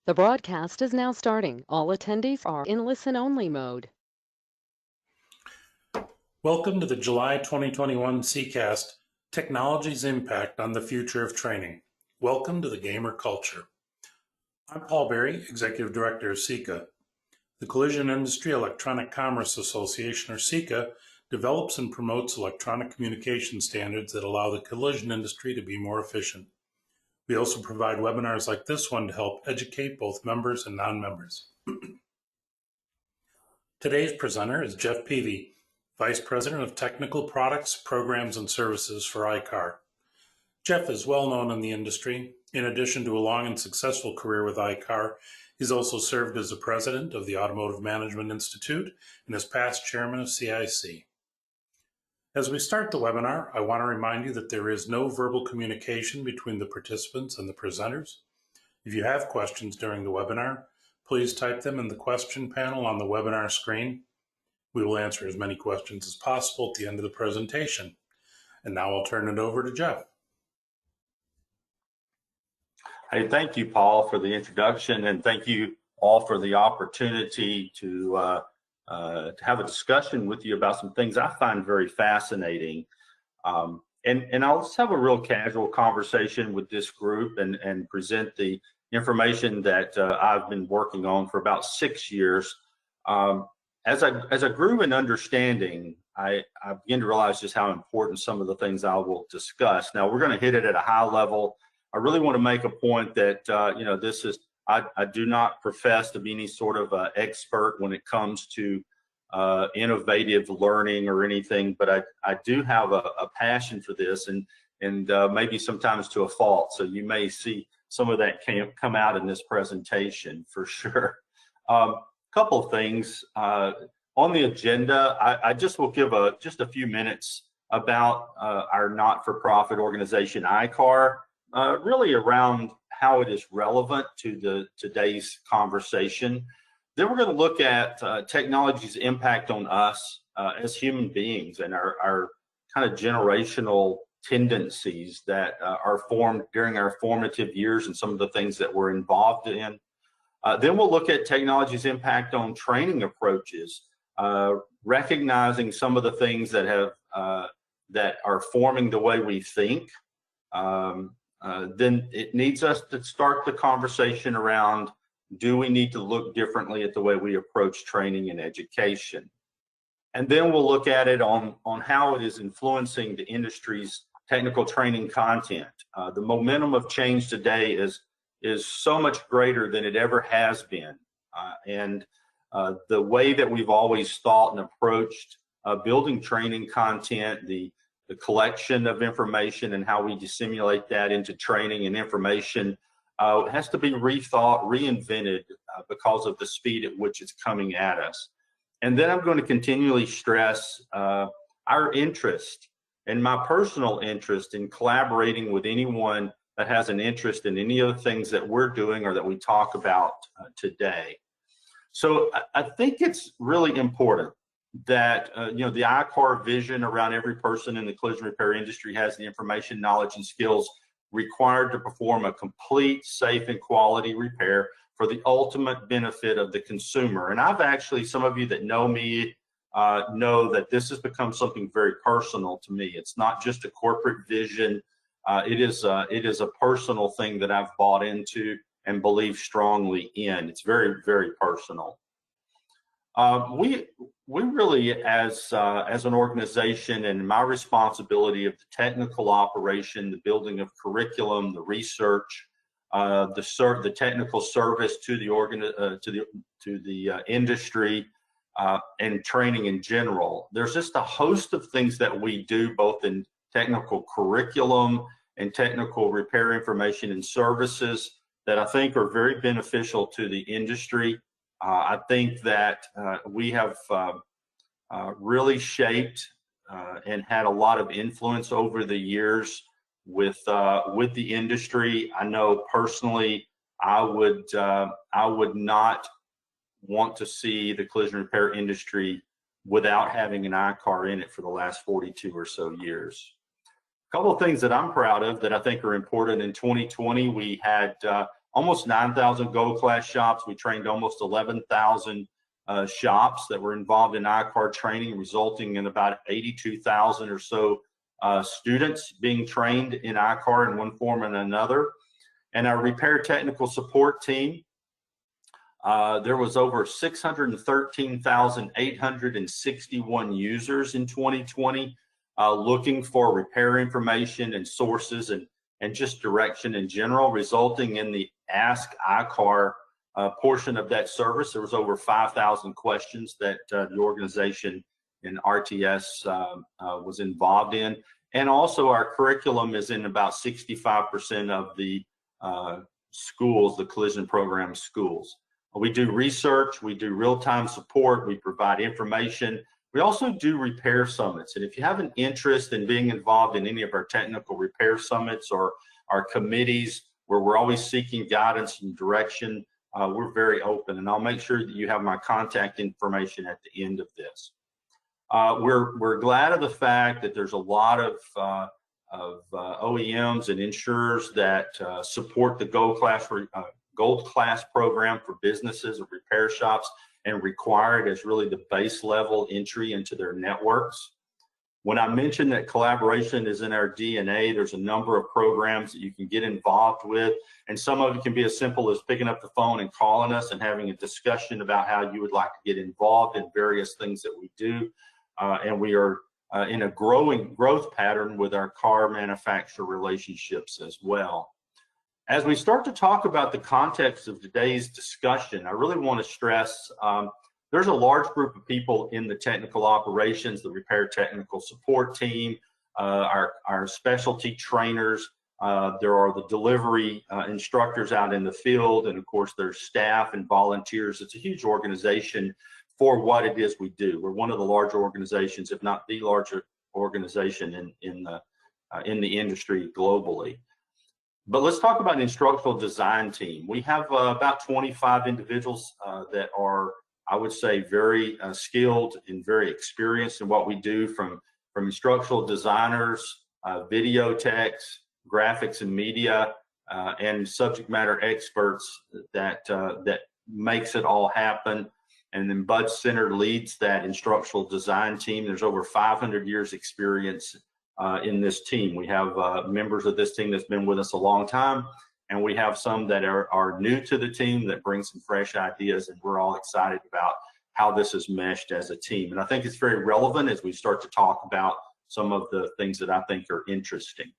The broadcast is now starting. All attendees are in listen-only mode. Welcome to the July 2021 CIECAST, Technology's Impact on the Future of Training. Welcome to the gamer culture. I'm Paul Berry, Executive Director of CIECA. The Collision Industry Electronic Commerce Association, or CIECA, develops and promotes electronic communication standards that allow the collision industry to be more efficient. We also provide webinars like this one to help educate both members and non-members. Today's presenter is Jeff Peevy, Vice President of Technical Products, Programs, and Services for ICAR. Jeff is well known in the industry. In addition to a long and successful career with ICAR, he's also served as the President of the Automotive Management Institute and as past Chairman of CIC. As we start the webinar, I want to remind you that there is no verbal communication between the participants and the presenters. If you have questions during the webinar, please type them in the question panel on the webinar screen. We will answer as many questions as possible at the end of the presentation. And now I'll turn it over to Jeff. Hey, thank you, Paul, for the introduction, and thank you all for the opportunity to have a discussion with you about some things I find very fascinating. And I'll just have a real casual conversation with this group and present the information that I've been working on for about 6 years. As I grew in understanding, I began to realize just how important some of the things I will discuss. Now, we're going to hit it at a high level. I really want to make a point that, this is, I do not profess to be any sort of expert when it comes to innovative learning or anything, but I do have a passion for this and maybe sometimes to a fault. So you may see some of that come out in this presentation for sure. Couple of things on the agenda. I just will give just a few minutes about our not-for-profit organization, ICAR, really around how it is relevant to today's conversation. Then we're going to look at technology's impact on us as human beings and our kind of generational tendencies that are formed during our formative years and some of the things that we're involved in. Then we'll look at technology's impact on training approaches, recognizing some of the things that are forming the way we think. Then it needs us to start the conversation around, do we need to look differently at the way we approach training and education? And then we'll look at it on how it is influencing the industry's technical training content. The momentum of change today is so much greater than it ever has been. And the way that we've always thought and approached building training content, the collection of information and how we disseminate that into training and information has to be rethought, reinvented because of the speed at which it's coming at us. And then I'm going to continually stress our interest and my personal interest in collaborating with anyone that has an interest in any of the things that we're doing or that we talk about today. So I think it's really important that the ICAR vision around every person in the collision repair industry has the information, knowledge, and skills required to perform a complete, safe, and quality repair for the ultimate benefit of the consumer. And I've actually, some of you that know me know that this has become something very personal to me. It's not just a corporate vision. It is a personal thing that I've bought into and believe strongly in. It's very, very personal. We really, as an organization, and my responsibility of the technical operation, the building of curriculum, the research, the technical service to the industry, and training in general. There's just a host of things that we do, both in technical curriculum and technical repair information and services, that I think are very beneficial to the industry. I think that we have really shaped and had a lot of influence over the years with the industry. I know personally, I would not want to see the collision repair industry without having an ICAR in it for the last 42 or so years. A couple of things that I'm proud of that I think are important. In 2020, we had almost 9,000 gold class shops. We trained almost 11,000 shops that were involved in ICAR training, resulting in about 82,000 or so students being trained in ICAR in one form and another. And our repair technical support team, there was over 613,861 users in 2020 looking for repair information and sources and just direction in general, resulting in the Ask ICAR portion of that service. There was over 5,000 questions that the organization in RTS was involved in. And also our curriculum is in about 65% of the schools, the collision program schools. We do research, we do real-time support, we provide information. We also do repair summits. And if you have an interest in being involved in any of our technical repair summits or our committees where we're always seeking guidance and direction, we're very open. And I'll make sure that you have my contact information at the end of this. We're glad of the fact that there's a lot of OEMs and insurers that support the Gold Class program for businesses or repair shops and require it as really the base level entry into their networks. When I mentioned that collaboration is in our DNA, there's a number of programs that you can get involved with, and some of it can be as simple as picking up the phone and calling us and having a discussion about how you would like to get involved in various things that we do. And we are in a growth pattern with our car manufacturer relationships as well. As we start to talk about the context of today's discussion, I really want to stress there's a large group of people in the technical operations, the repair technical support team, our specialty trainers, there are the delivery instructors out in the field, and of course there's staff and volunteers. It's a huge organization for what it is we do. We're one of the larger organizations, if not the larger organization in the industry globally. But let's talk about an instructional design team. We have about 25 individuals that are, I would say, very skilled and very experienced in what we do, from instructional designers, video techs, graphics and media, and subject matter experts that makes it all happen. And then Bud Center leads that instructional design team. There's over 500 years experience in this team. We have members of this team that's been with us a long time, and we have some that are new to the team that bring some fresh ideas, and we're all excited about how this is meshed as a team. And I think it's very relevant as we start to talk about some of the things that I think are interesting.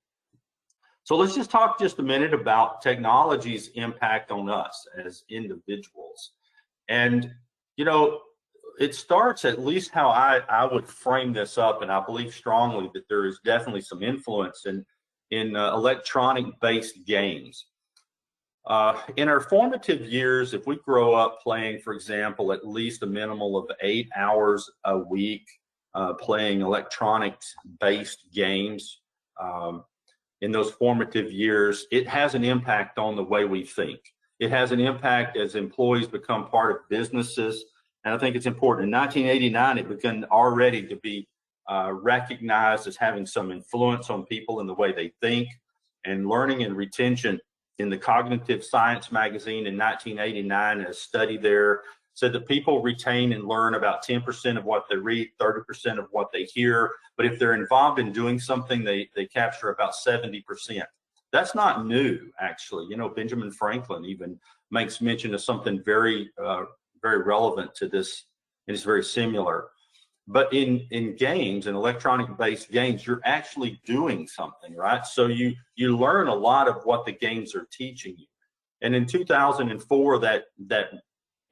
So let's just talk just a minute about technology's impact on us as individuals. And you know, it starts, at least how I would frame this up, and I believe strongly that there is definitely some influence in electronic-based games. In our formative years, if we grow up playing, for example, at least a minimal of 8 hours a week playing electronics-based games, in those formative years, it has an impact on the way we think. It has an impact as employees become part of businesses. And I think it's important. In 1989, it began already to be recognized as having some influence on people in the way they think. And learning and retention, in the Cognitive Science magazine in 1989, a study there said that people retain and learn about 10% of what they read, 30% of what they hear. But if they're involved in doing something, they capture about 70%. That's not new, actually. You know, Benjamin Franklin even makes mention of something very relevant to this, and it's very similar. But in games, in electronic-based games, you're actually doing something, right? So you learn a lot of what the games are teaching you. And in 2004, that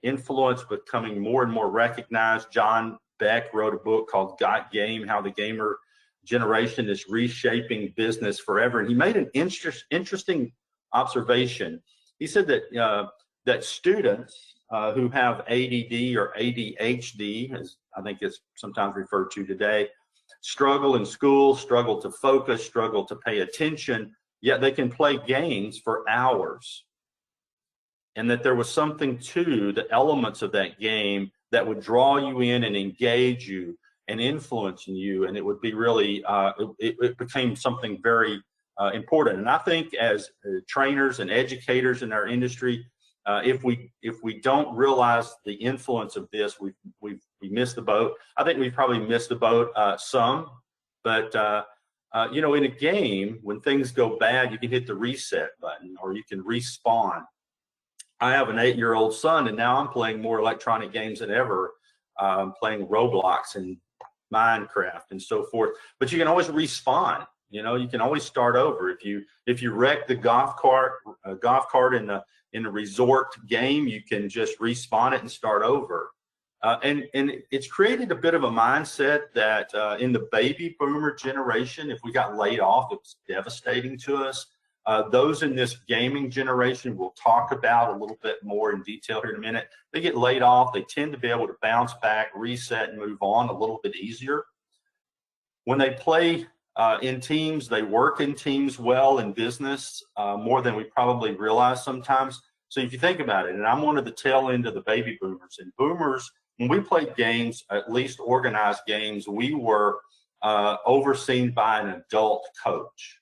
influence becoming more and more recognized. John Beck wrote a book called Got Game: How the Gamer Generation is Reshaping Business Forever. And he made an interesting observation. He said that students who have ADD or ADHD, as I think it's sometimes referred to today, struggle in school, struggle to focus, struggle to pay attention, yet they can play games for hours. And that there was something to the elements of that game that would draw you in and engage you and influence you, and it would be really, it became something very important. And I think as trainers and educators in our industry, if we don't realize the influence of this, we missed the boat. I think we've probably missed the boat some, but you know, in a game, when things go bad, you can hit the reset button or you can respawn. I have an 8-year-old son, and now I'm playing more electronic games than ever, playing Roblox and Minecraft and so forth. But you can always respawn. You know, you can always start over. If you wreck the golf cart in a resort game, you can just respawn it and start over. And it's created a bit of a mindset that in the baby boomer generation, if we got laid off, it was devastating to us. Those in this gaming generation we'll talk about a little bit more in detail here in a minute. They get laid off, they tend to be able to bounce back, reset, and move on a little bit easier. When they play in teams, they work in teams well in business, more than we probably realize sometimes. So if you think about it, and I'm one of the tail end of the baby boomers, and boomers, when we played games, at least organized games, we were overseen by an adult coach.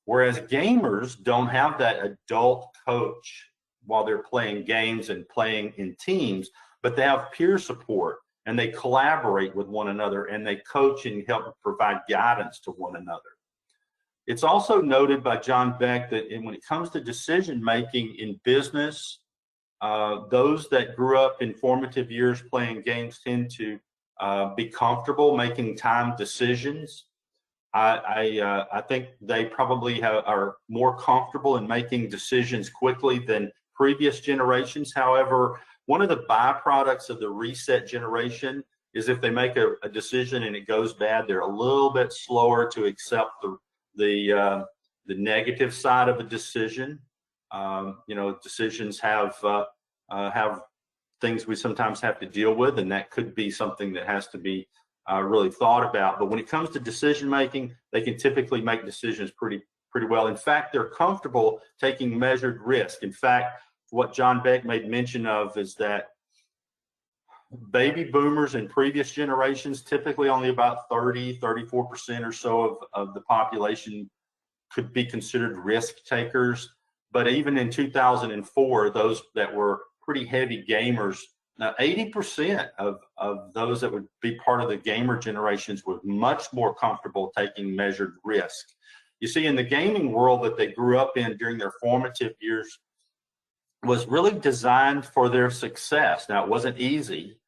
Whereas gamers don't have that adult coach while they're playing games and playing in teams, but they have peer support and they collaborate with one another and they coach and help provide guidance to one another. It's also noted by John Beck that when it comes to decision making in business, those that grew up in formative years playing games tend to be comfortable making timed decisions. I think they probably are more comfortable in making decisions quickly than previous generations. However, one of the byproducts of the reset generation is if they make a decision and it goes bad, they're a little bit slower to accept the negative side of a decision. You know, decisions have things we sometimes have to deal with, and that could be something that has to be really thought about. But when it comes to decision making, they can typically make decisions pretty well. In fact, they're comfortable taking measured risk. In fact, what John Beck made mention of is that baby boomers in previous generations, typically only about 34% or so of the population could be considered risk takers. But even in 2004, those that were pretty heavy gamers, now 80% of those that would be part of the gamer generations were much more comfortable taking measured risk. You see, in the gaming world that they grew up in during their formative years was really designed for their success. Now, it wasn't easy,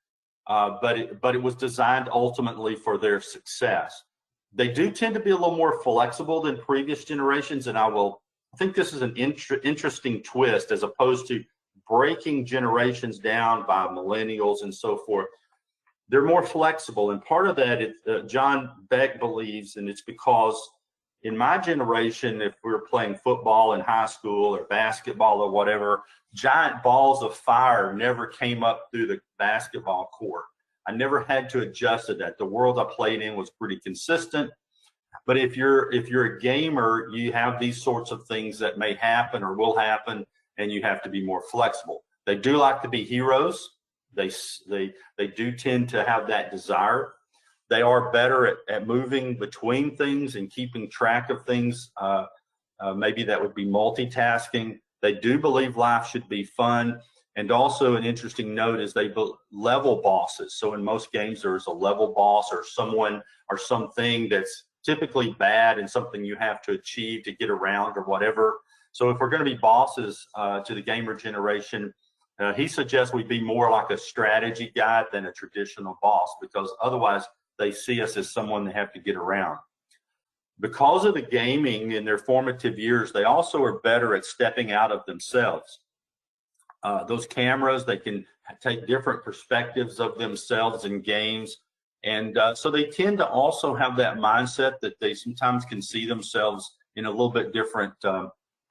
but it was designed ultimately for their success. They do tend to be a little more flexible than previous generations, and I think this is an interesting twist as opposed to breaking generations down by millennials and so forth. They're more flexible, and part of that, John Beck believes, and it's because in my generation, if we were playing football in high school or basketball or whatever, giant balls of fire never came up through the basketball court. I never had to adjust to that. The world I played in was pretty consistent. But if you're a gamer, you have these sorts of things that may happen or will happen, and you have to be more flexible. They do like to be heroes. They do tend to have that desire. They are better at moving between things and keeping track of things. Maybe that would be multitasking. They do believe life should be fun. And also an interesting note is they level bosses. So in most games, there's a level boss or someone or something that's typically bad and something you have to achieve to get around or whatever. So if we're going to be bosses to the gamer generation, he suggests we be more like a strategy guy than a traditional boss, because otherwise they see us as someone they have to get around. Because of the gaming in their formative years, they also are better at stepping out of themselves. Those cameras, they can take different perspectives of themselves in games. And so they tend to also have that mindset that they sometimes can see themselves in a little bit different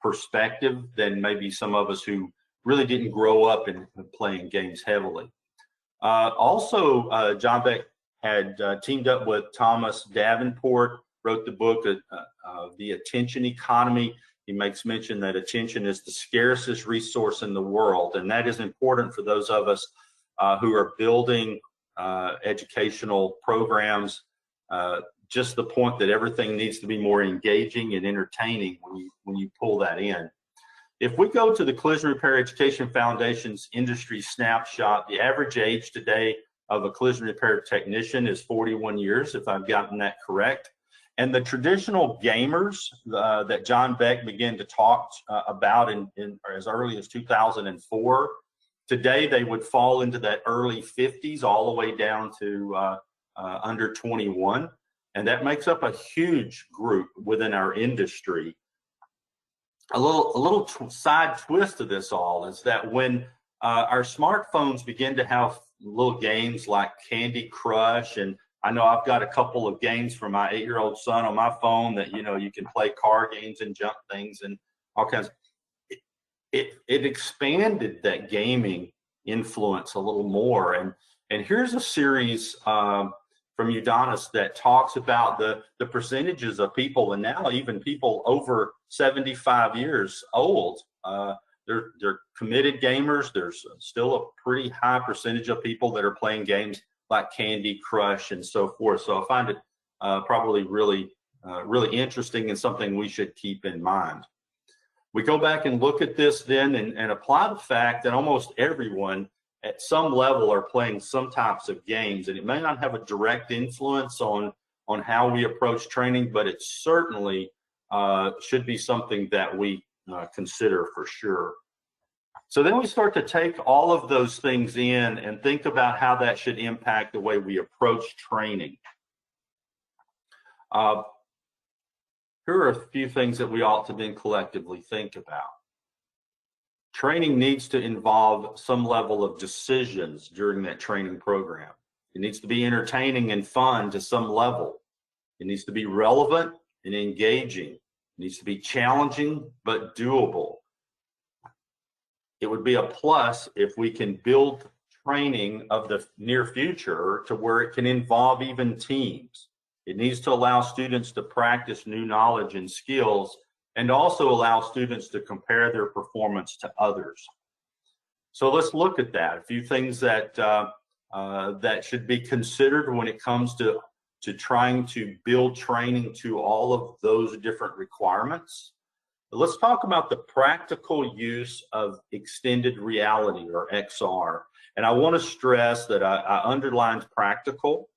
perspective than maybe some of us who really didn't grow up in playing games heavily. Also, John Beck had teamed up with Thomas Davenport, wrote the book, The Attention Economy. He makes mention that attention is the scarcest resource in the world, and that is important for those of us who are building educational programs. just the point that everything needs to be more engaging and entertaining when you pull that in. If we go to the Collision Repair Education Foundation's industry snapshot, the average age today of a collision repair technician is 41 years, if I've gotten that correct. And the traditional gamers that John Beck began to talk about in as early as 2004, today they would fall into that early 50s all the way down to under 21. And that makes up a huge group within our industry. A little side twist to this all is that when our smartphones begin to have little games like Candy Crush, and I know I've got a couple of games for my 8-year-old son on my phone that, you know, you can play car games and jump things and all kinds. It expanded that gaming influence a little more. And here's a series from Udonis that talks about the percentages of people, and now even people over 75 years old. They're committed gamers. There's still a pretty high percentage of people that are playing games like Candy Crush and so forth. So I find it probably really interesting and something we should keep in mind. We go back and look at this then and apply the fact that almost everyone at some level are playing some types of games, and it may not have a direct influence on how we approach training, but it certainly should be something that we consider for sure. So then we start to take all of those things in and think about how that should impact the way we approach training. Here are a few things that we ought to then collectively think about. Training needs to involve some level of decisions during that training program. It needs to be entertaining and fun to some level. It needs to be relevant and engaging. It needs to be challenging but doable. It would be a plus if we can build training of the near future to where it can involve even teams. It needs to allow students to practice new knowledge and skills, and also allow students to compare their performance to others. So let's look at that. A few things that that should be considered when it comes to trying to build training to all of those different requirements. Let's talk about the practical use of extended reality, or XR. And I want to stress that I underlined practical.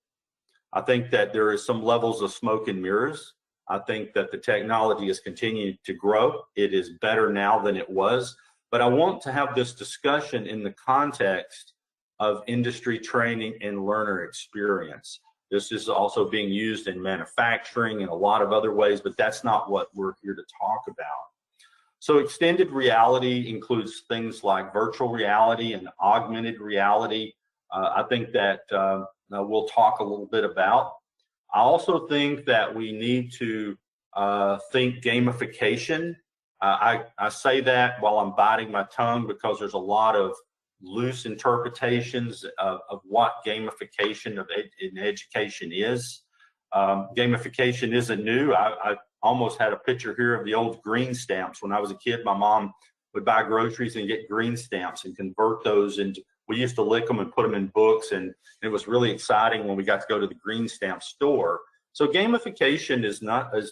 I think that there is some levels of smoke and mirrors. I think that the technology has continued to grow. It is better now than it was. But I want to have this discussion in the context of industry training and learner experience. This is also being used in manufacturing and a lot of other ways, but that's not what we're here to talk about. So extended reality includes things like virtual reality and augmented reality. I think that we'll talk a little bit about. I also think that we need to think gamification. I say that while I'm biting my tongue because there's a lot of loose interpretations of what gamification in education is. Gamification isn't new. I almost had a picture here of the old green stamps. When I was a kid, my mom would buy groceries and get green stamps and convert those into, we used to lick them and put them in books, and it was really exciting when we got to go to the green stamp store. So gamification is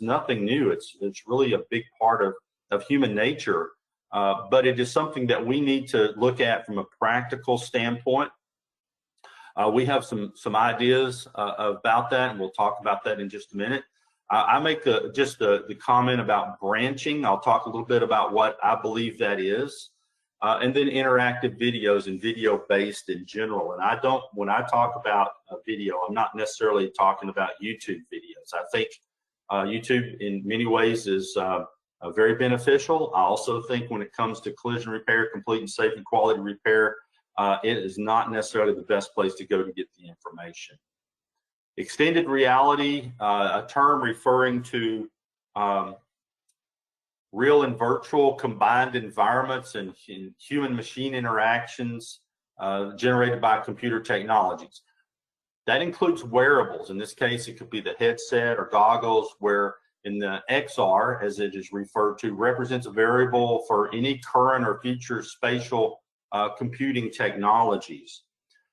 nothing new. It's really a big part of human nature, but it is something that we need to look at from a practical standpoint. We have some ideas about that, and we'll talk about that in just a minute. I make just the comment about branching. I'll talk a little bit about what I believe that is. And then interactive videos and video-based in general. And when I talk about a video, I'm not necessarily talking about YouTube videos. I think YouTube in many ways is very beneficial. I also think when it comes to collision repair, complete and safe and quality repair, it is not necessarily the best place to go to get the information. Extended reality, a term referring to real and virtual combined environments and human-machine interactions generated by computer technologies. That includes wearables. In this case, it could be the headset or goggles, where in the XR, as it is referred to, represents a variable for any current or future spatial computing technologies.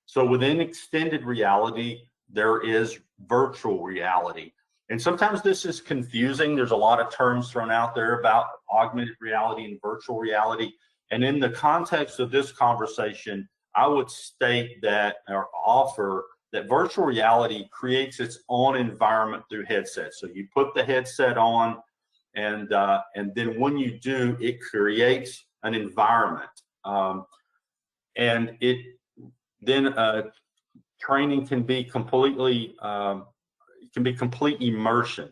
So within extended reality, there is virtual reality. And sometimes this is confusing. There's a lot of terms thrown out there about augmented reality and virtual reality. And in the context of this conversation, I would state that, or offer that virtual reality creates its own environment through headsets. So you put the headset on, and then when you do, it creates an environment. And it then training can be completely complete immersion.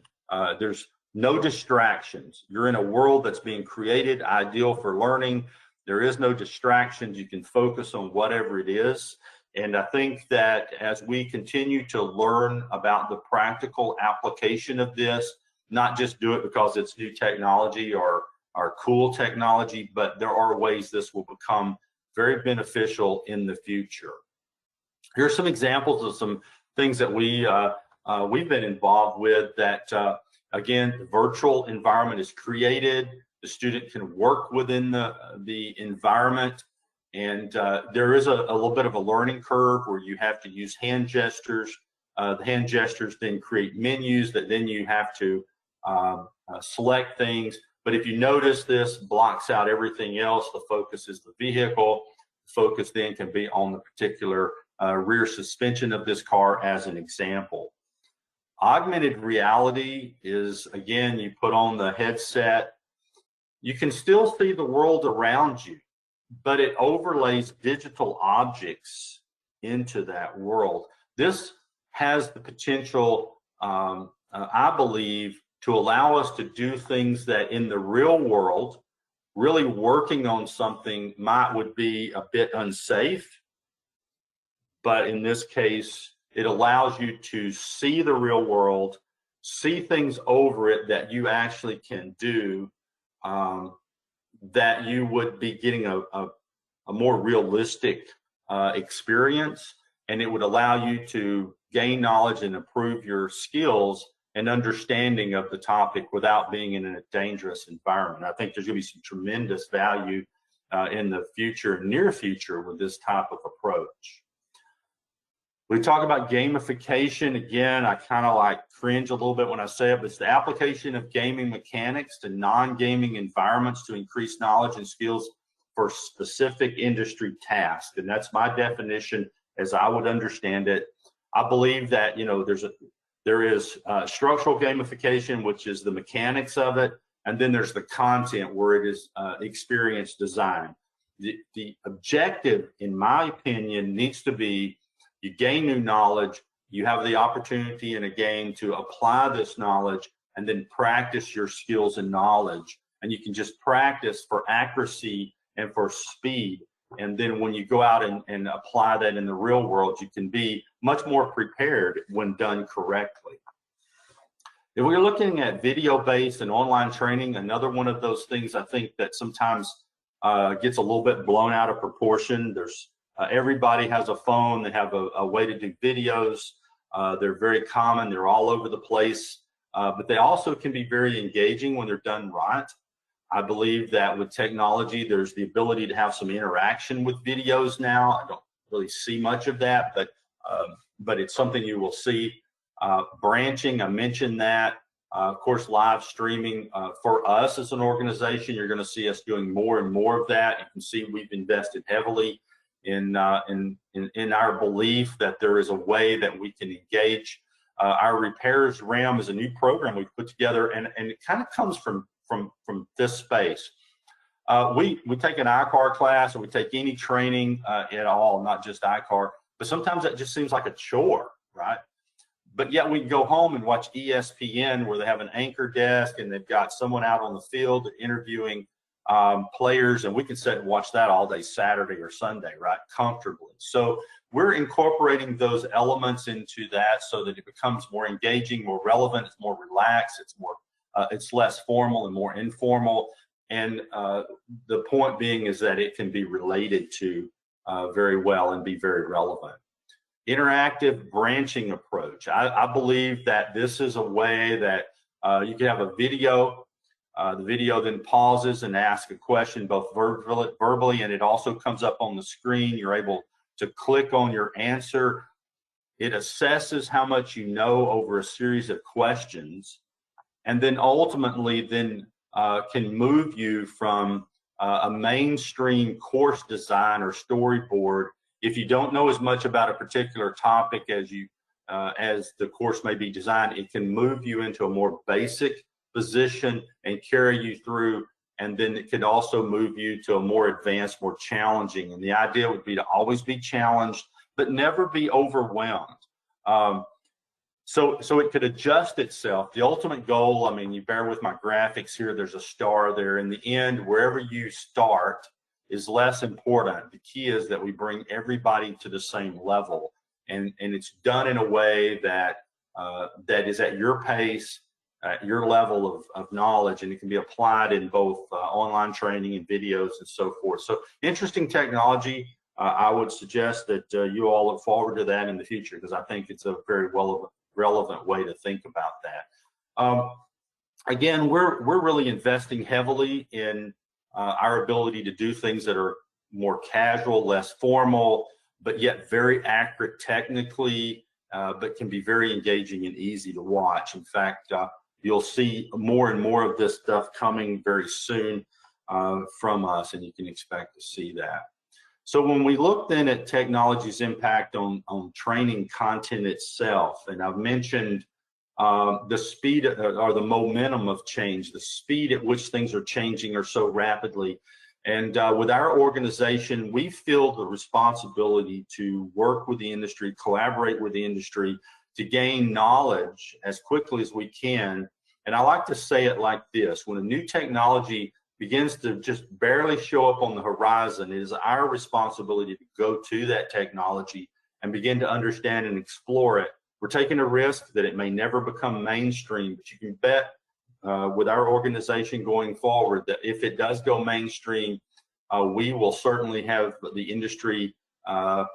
There's no distractions. You're in a world that's being created, ideal for learning. There is no distractions. You can focus on whatever it is. And I think that as we continue to learn about the practical application of this, not just do it because it's new technology or cool technology, but there are ways this will become very beneficial in the future. Here's some examples of some things that we've been involved with that, again, the virtual environment is created. The student can work within the environment, and there is a little bit of a learning curve where you have to use hand gestures. The hand gestures then create menus that then you have to select things. But if you notice, this blocks out everything else. The focus is the vehicle. The focus then can be on the particular rear suspension of this car, as an example. Augmented reality is, again, you put on the headset. You can still see the world around you, but it overlays digital objects into that world. This has the potential, I believe, to allow us to do things that in the real world, really working on something would be a bit unsafe. But in this case, it allows you to see the real world, see things over it that you actually can do, that you would be getting a more realistic experience, and it would allow you to gain knowledge and improve your skills and understanding of the topic without being in a dangerous environment. I think there's going to be some tremendous value in the future, near future, with this type of approach. We talk about gamification. Again, I kind of like cringe a little bit when I say it, but it's the application of gaming mechanics to non-gaming environments to increase knowledge and skills for specific industry tasks. And that's my definition as I would understand it. I believe that, you know, there is structural gamification, which is the mechanics of it, and then there's the content where it is experience design. The objective, in my opinion, needs to be you gain new knowledge, you have the opportunity in a game to apply this knowledge and then practice your skills and knowledge. And you can just practice for accuracy and for speed. And then when you go out and apply that in the real world, you can be much more prepared when done correctly. If we're looking at video-based and online training, another one of those things I think that sometimes gets a little bit blown out of proportion. There's everybody has a phone. They have a way to do videos. They're very common. They're all over the place, but they also can be very engaging when they're done right. I believe that with technology, there's the ability to have some interaction with videos now. I don't really see much of that, but it's something you will see. Branching, I mentioned that. Of course, live streaming. For us as an organization, you're going to see us doing more and more of that. You can see we've invested heavily in our belief that there is a way that we can engage. Our repairs realm is a new program we've put together, and it kind of comes from this space. We take an ICAR class, or we take any training at all, not just ICAR, but sometimes that just seems like a chore, right? But yet we can go home and watch ESPN, where they have an anchor desk and they've got someone out on the field interviewing players, and we can sit and watch that all day Saturday or Sunday, right, comfortably. So we're incorporating those elements into that so that it becomes more engaging, more relevant, it's more relaxed, it's less formal and more informal. And the point being is that it can be related to very well and be very relevant. Interactive branching approach. I believe that this is a way that you can have a video. The video then pauses and asks a question both verbally, and it also comes up on the screen. You're able to click on your answer. It assesses how much you know over a series of questions, and then ultimately can move you from a mainstream course design or storyboard. If you don't know as much about a particular topic as the course may be designed, it can move you into a more basic position and carry you through, and then it could also move you to a more advanced, more challenging. And the idea would be to always be challenged, but never be overwhelmed. So it could adjust itself. The ultimate goal, I mean, you bear with my graphics here, there's a star there. In the end, wherever you start is less important. The key is that we bring everybody to the same level. And it's done in a way that that is at your pace, at your level of knowledge, and it can be applied in both online training and videos and so forth. So interesting technology. I would suggest that you all look forward to that in the future, because I think it's a very relevant way to think about that. Again, we're really investing heavily in our ability to do things that are more casual, less formal, but yet very accurate technically, but can be very engaging and easy to watch. In fact, you'll see more and more of this stuff coming very soon from us, and you can expect to see that. So when we look then at technology's impact on training content itself, and I've mentioned the speed or the momentum of change, the speed at which things are changing are so rapidly. And with our organization, we feel the responsibility to work with the industry, collaborate with the industry to gain knowledge as quickly as we can. And I like to say it like this: when a new technology begins to just barely show up on the horizon, it is our responsibility to go to that technology and begin to understand and explore it. We're taking a risk that it may never become mainstream, but you can bet with our organization going forward that if it does go mainstream, we will certainly have the industry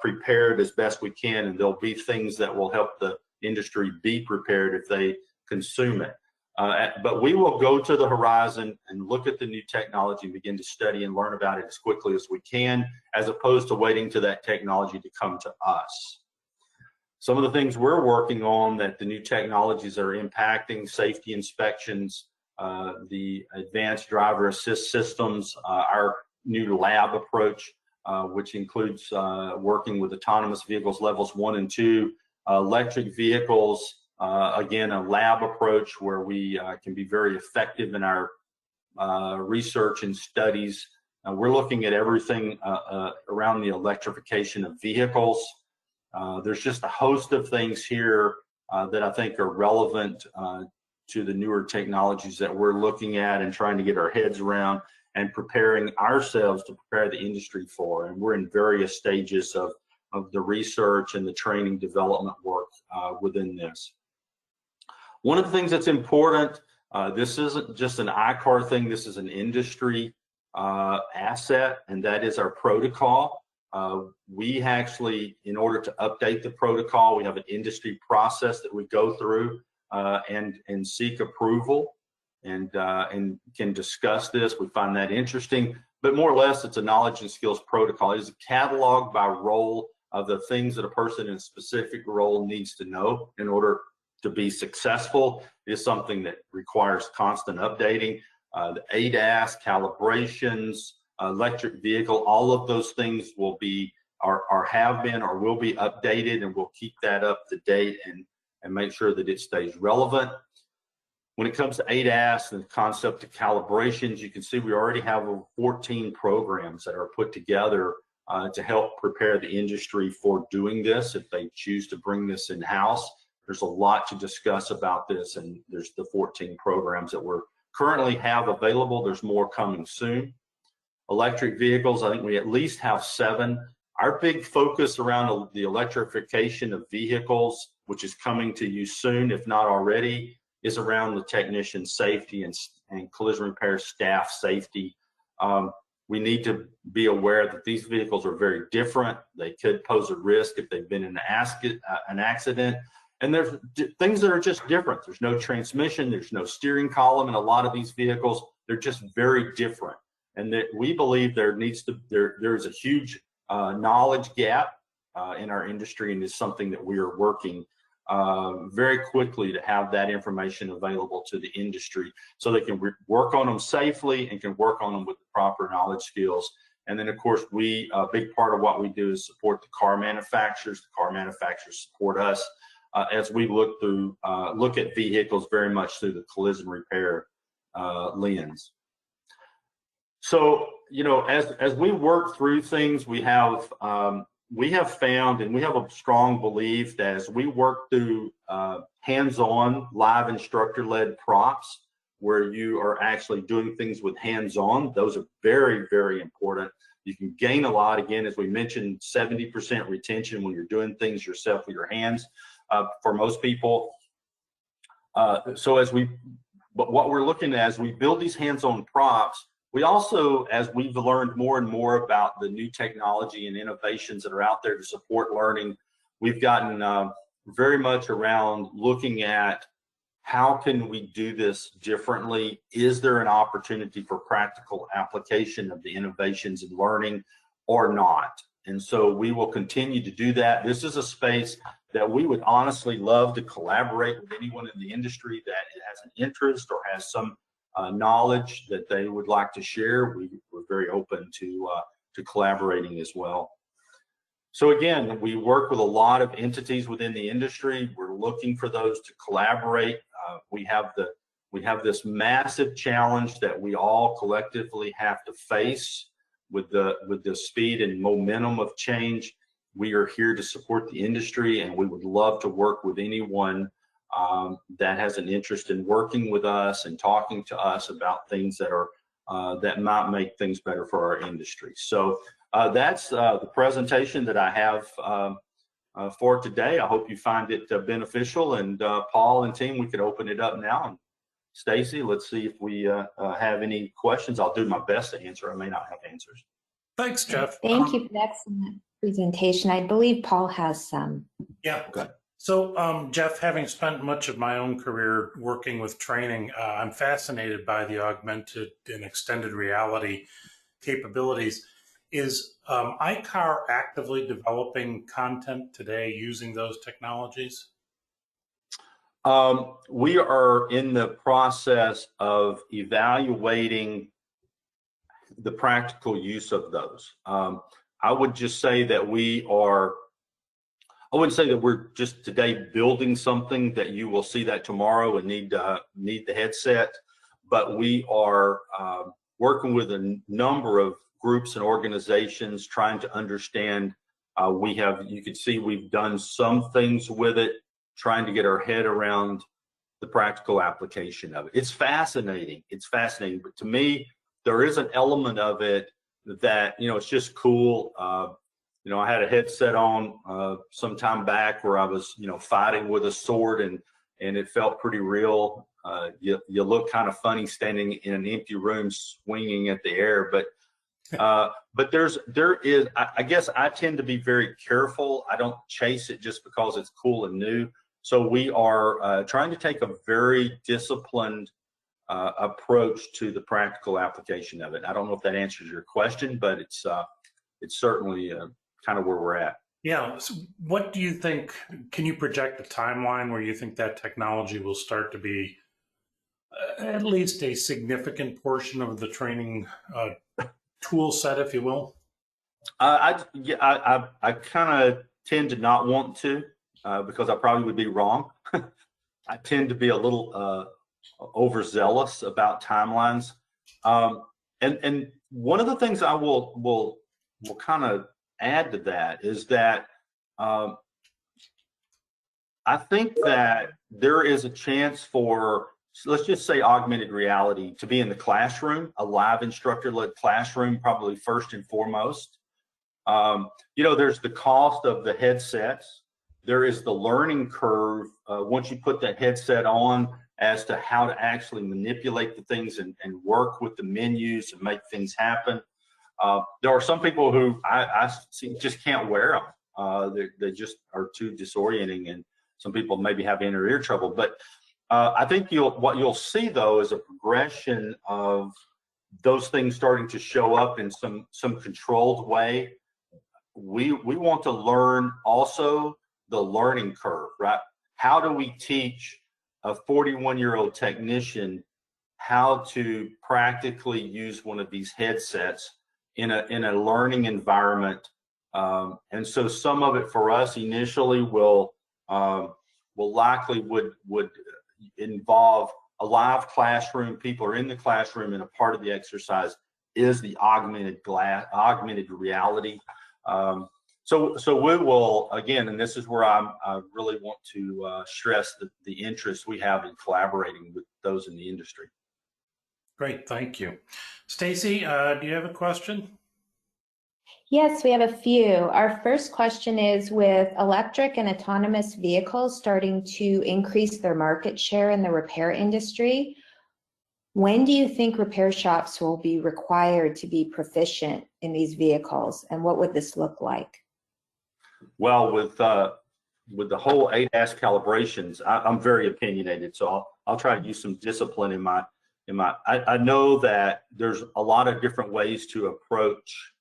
prepared as best we can, and there'll be things that will help the industry be prepared if they consume it. But we will go to the horizon and look at the new technology and begin to study and learn about it as quickly as we can, as opposed to waiting to that technology to come to us. Some of the things we're working on that the new technologies are impacting: safety inspections, the advanced driver assist systems, our new lab approach, which includes working with autonomous vehicles levels 1 and 2, electric vehicles, again, a lab approach where we can be very effective in our research and studies. We're looking at everything around the electrification of vehicles. There's just a host of things here that I think are relevant to the newer technologies that we're looking at and trying to get our heads around and preparing ourselves to prepare the industry for. And we're in various stages of the research and the training development work within this. One of the things that's important, this isn't just an ICAR thing, this is an industry asset, and that is our protocol. We actually, in order to update the protocol, we have an industry process that we go through and seek approval and can discuss this. We find that interesting, but more or less it's a knowledge and skills protocol. It is a catalog by role of the things that a person in a specific role needs to know in order to be successful. It is something that requires constant updating. The ADAS, calibrations, electric vehicle, all of those things will be or have been or will be updated, and we'll keep that up to date and make sure that it stays relevant. When it comes to ADAS and the concept of calibrations, you can see we already have 14 programs that are put together to help prepare the industry for doing this if they choose to bring this in-house. There's a lot to discuss about this, and there's the 14 programs that we currently have available. There's more coming soon. Electric vehicles, I think we at least have 7. Our big focus around the electrification of vehicles, which is coming to you soon, if not already, is around the technician safety and collision repair staff safety. We need to be aware that these vehicles are very different. They could pose a risk if they've been in an accident. And there's things that are just different. There's no transmission, there's no steering column in a lot of these vehicles. They're just very different. And that we believe there's a huge knowledge gap in our industry, and is something that we are working very quickly to have that information available to the industry so they can work on them safely and can work on them with the proper knowledge skills. And then, of course, a big part of what we do is support the car manufacturers. The car manufacturers support us as we look at vehicles very much through the collision repair lens. So, you know, as we work through things, we have found, and we have a strong belief that as we work through hands-on, live instructor-led props, where you are actually doing things with hands-on, those are very, very important. You can gain a lot. Again, as we mentioned, 70% retention when you're doing things yourself with your hands for most people. But what we're looking at as we build these hands-on props, we also, as we've learned more and more about the new technology and innovations that are out there to support learning, we've gotten very much around looking at how can we do this differently? Is there an opportunity for practical application of the innovations in learning or not? And so we will continue to do that. This is a space that we would honestly love to collaborate with anyone in the industry that has an interest or has some knowledge that they would like to share. We're very open to collaborating as well. So again, we work with a lot of entities within the industry. We're looking for those to collaborate. We have this massive challenge that we all collectively have to face with the speed and momentum of change. We are here to support the industry, and we would love to work with anyone that has an interest in working with us and talking to us about things that are that might make things better for our industry. So that's the presentation that I have for today. I hope you find it beneficial, and Paul and team, we could open it up now. And Stacy, let's see if we have any questions. I'll do my best to answer. I may not have answers. Thanks, Jeff. Thank you for that excellent presentation. I believe Paul has some. Yeah. Okay. So, Jeff, having spent much of my own career working with training, I'm fascinated by the augmented and extended reality capabilities. Is ICAR actively developing content today using those technologies? We are in the process of evaluating the practical use of those. I would just say that I wouldn't say that we're just today building something that you will see that tomorrow and need the headset, but we are working with a number of groups and organizations trying to understand. You can see we've done some things with it, trying to get our head around the practical application of it. It's fascinating. It's fascinating, but to me, there is an element of it that, you know, it's just cool. You know, I had a headset on some time back where I was, you know, fighting with a sword, and it felt pretty real. You look kind of funny standing in an empty room swinging at the air, but there is, I guess I tend to be very careful. I don't chase it just because it's cool and new. So we are trying to take a very disciplined approach to the practical application of it. I don't know if that answers your question, but it's certainly kind of where we're at. Yeah. So what do you think? Can you project a timeline where you think that technology will start to be at least a significant portion of the training tool set, if you will? I kind of tend to not want to because I probably would be wrong. I tend to be a little overzealous about timelines. And one of the things I will kind of add to that is that I think that there is a chance for, let's just say, augmented reality to be in the classroom, a live instructor-led classroom, probably first and foremost. You know, there's the cost of the headsets. There is the learning curve once you put that headset on as to how to actually manipulate the things and work with the menus and make things happen. There are some people who I see just can't wear them. They just are too disorienting, and some people maybe have inner ear trouble. But I think what you'll see though is a progression of those things starting to show up in some controlled way. we want to learn also the learning curve, right? How do we teach a 41-year-old technician how to practically use one of these headsets in a learning environment? And so some of it for us initially will likely would involve a live classroom. People are in the classroom, and a part of the exercise is the augmented reality. So we will, again, and this is where I really want to stress the interest we have in collaborating with those in the industry. Great, thank you. Stacy, do you have a question? Yes, we have a few. Our first question is, with electric and autonomous vehicles starting to increase their market share in the repair industry, when do you think repair shops will be required to be proficient in these vehicles, and what would this look like? Well, with the whole ADAS calibrations, I'm very opinionated, so I'll try to use some discipline in my. I know that there's a lot of different ways to approach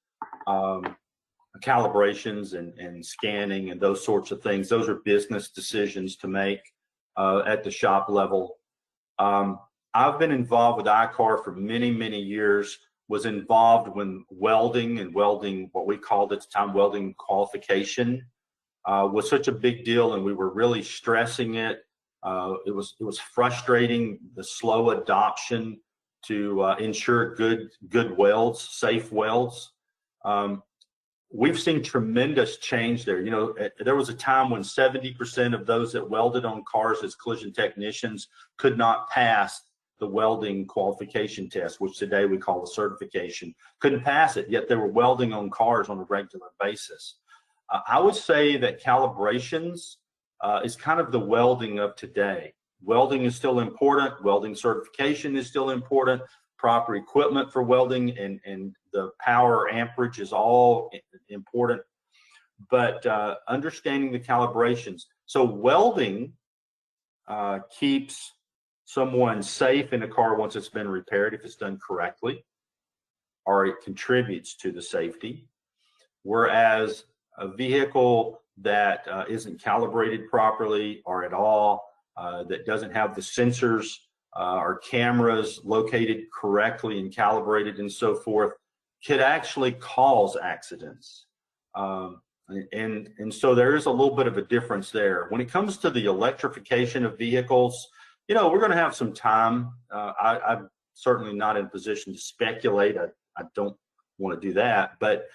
calibrations and scanning and those sorts of things. Those are business decisions to make at the shop level. I've been involved with ICAR for many, many years, was involved when welding, what we called at the time welding qualification, was such a big deal, and we were really stressing it. It was frustrating, the slow adoption to ensure good welds, safe welds. We've seen tremendous change there. You know, there was a time when 70% of those that welded on cars as collision technicians could not pass the welding qualification test, which today we call the certification. Couldn't pass it, yet they were welding on cars on a regular basis. I would say that calibrations is kind of the welding of today. Welding is still important. Welding certification is still important. Proper equipment for welding and the power amperage is all important. But understanding the calibrations. So welding keeps someone safe in a car once it's been repaired if it's done correctly, or it contributes to the safety. Whereas a vehicle that isn't calibrated properly or at all, that doesn't have the sensors or cameras located correctly and calibrated and so forth, could actually cause accidents. And so there is a little bit of a difference there. When it comes to the electrification of vehicles, you know, we're going to have some time. I'm certainly not in a position to speculate. I don't want to do that. But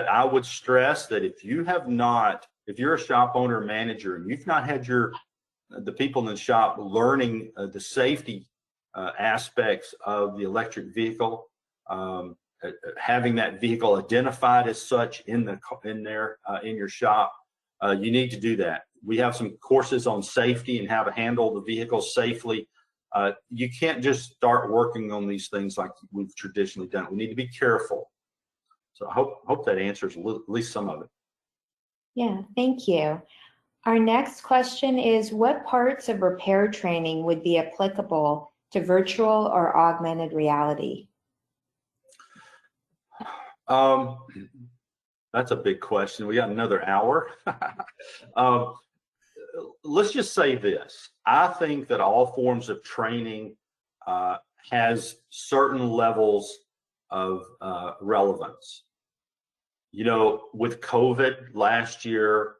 I would stress that if you're a shop owner or manager and you've not had the people in the shop learning the safety aspects of the electric vehicle, having that vehicle identified as such in your shop, you need to do that. We have some courses on safety and how to handle the vehicle safely. You can't just start working on these things like we've traditionally done. We need to be careful. So I hope that answers at least some of it. Yeah, thank you. Our next question is, what parts of repair training would be applicable to virtual or augmented reality? That's a big question. We got another hour. Let's just say this. I think that all forms of training has certain levels of relevance. You know, with COVID last year,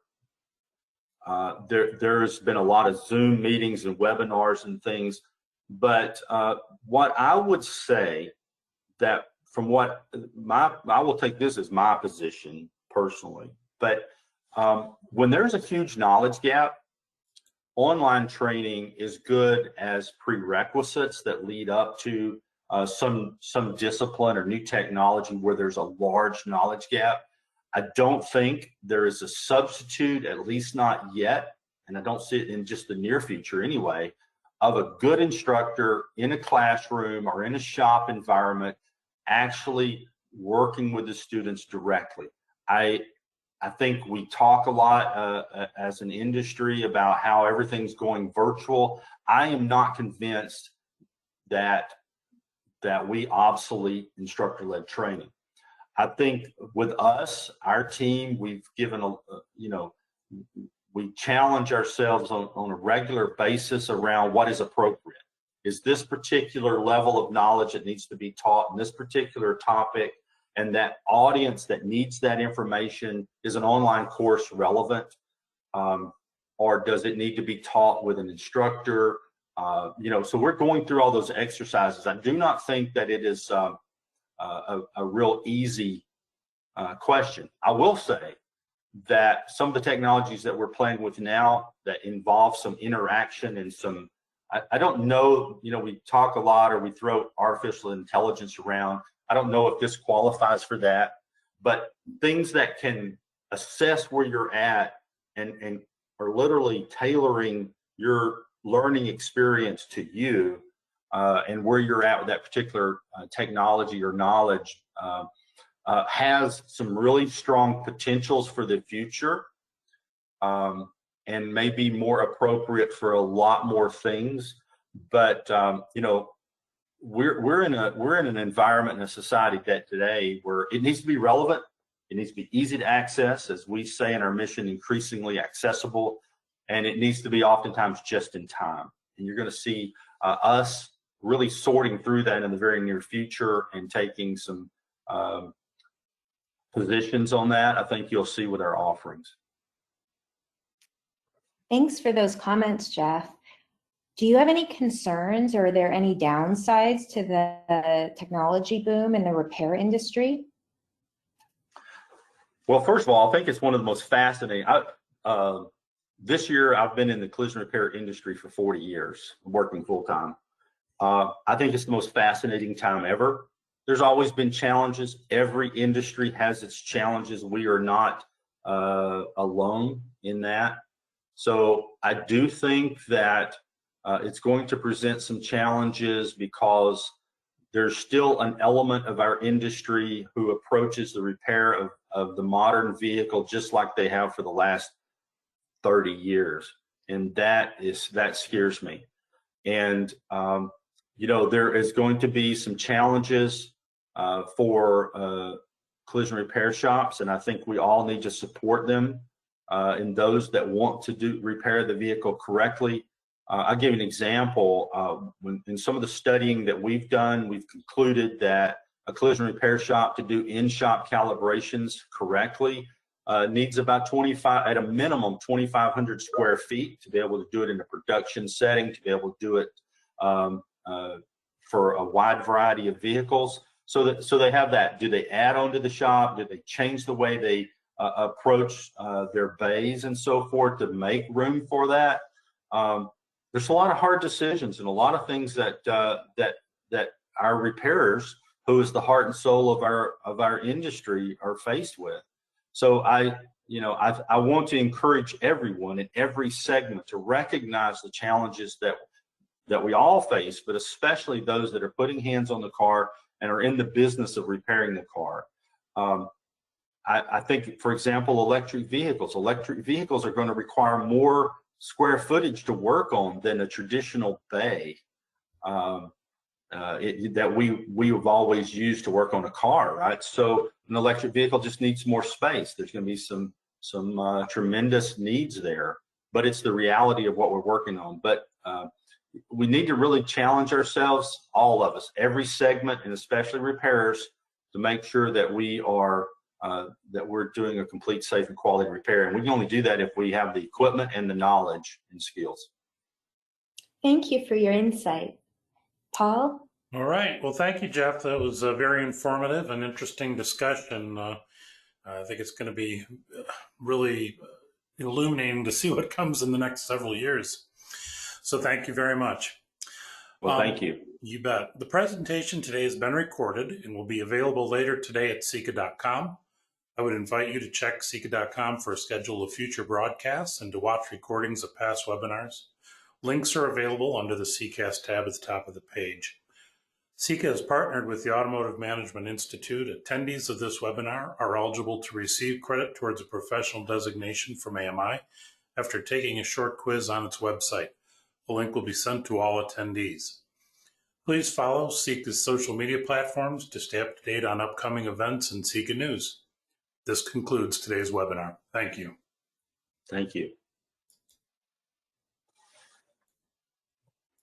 there's been a lot of Zoom meetings and webinars and things, but what I would say that from what I will take this as my position personally, but when there's a huge knowledge gap, online training is good as prerequisites that lead up to some discipline or new technology where there's a large knowledge gap. I don't think there is a substitute, at least not yet, and I don't see it in just the near future anyway, of a good instructor in a classroom or in a shop environment actually working with the students directly. I think we talk a lot as an industry about how everything's going virtual. I am not convinced that we obsolete instructor-led training. I think with us, our team, we've given we challenge ourselves on a regular basis around what is appropriate. Is this particular level of knowledge that needs to be taught in this particular topic, and that audience that needs that information, is an online course relevant? Or does it need to be taught with an instructor? So we're going through all those exercises. I do not think that it is a real easy question. I will say that some of the technologies that we're playing with now that involve some interaction and some, I don't know, we talk a lot, or we throw artificial intelligence around. I don't know if this qualifies for that, but things that can assess where you're at and are literally tailoring your learning experience to you and where you're at with that particular technology or knowledge has some really strong potentials for the future, and may be more appropriate for a lot more things. But we're in an environment and a society that today where it needs to be relevant, it needs to be easy to access, as we say in our mission, increasingly accessible, and it needs to be oftentimes just in time. And you're going to see us really sorting through that in the very near future and taking some positions on that. I think you'll see with our offerings. Thanks for those comments, Jeff. Do you have any concerns, or are there any downsides to the technology boom in the repair industry? Well, first of all, I think it's one of the most fascinating. This year, I've been in the collision repair industry for 40 years, working full time. I think it's the most fascinating time ever. There's always been challenges. Every industry has its challenges. We are not alone in that. So I do think that it's going to present some challenges, because there's still an element of our industry who approaches the repair of the modern vehicle just like they have for the last 30 years. And that scares me. And, there is going to be some challenges for collision repair shops, and I think we all need to support them in those that want to repair the vehicle correctly. I'll give you an example. In some of the studying that we've done, we've concluded that a collision repair shop to do in-shop calibrations correctly needs about at a minimum 2,500 square feet to be able to do it in a production setting, to be able to do it for a wide variety of vehicles. So they have that. Do they add on to the shop? Do they change the way they approach their bays and so forth to make room for that? There's a lot of hard decisions and a lot of things that our repairers, who is the heart and soul of our industry, are faced with. So I want to encourage everyone in every segment to recognize the challenges that we all face, but especially those that are putting hands on the car and are in the business of repairing the car. I think, for example, electric vehicles are going to require more square footage to work on than a traditional bay that we have always used to work on a car, right? So an electric vehicle just needs more space. There's going to be some tremendous needs there, but it's the reality of what we're working on. But we need to really challenge ourselves, all of us, every segment, and especially repairers, to make sure that we're doing a complete, safe, and quality repair. And we can only do that if we have the equipment and the knowledge and skills. Thank you for your insight. Paul? All right. Well, thank you, Jeff. That was a very informative and interesting discussion. I think it's going to be really illuminating to see what comes in the next several years. So thank you very much. Well, thank you. You bet. The presentation today has been recorded and will be available later today at CIECA.com. I would invite you to check CIECA.com for a schedule of future broadcasts and to watch recordings of past webinars. Links are available under the CIECAST tab at the top of the page. CIECA has partnered with the Automotive Management Institute. Attendees of this webinar are eligible to receive credit towards a professional designation from AMI after taking a short quiz on its website. A link will be sent to all attendees. Please follow CIECA's social media platforms to stay up to date on upcoming events and CIECA news. This concludes today's webinar. Thank you. Thank you.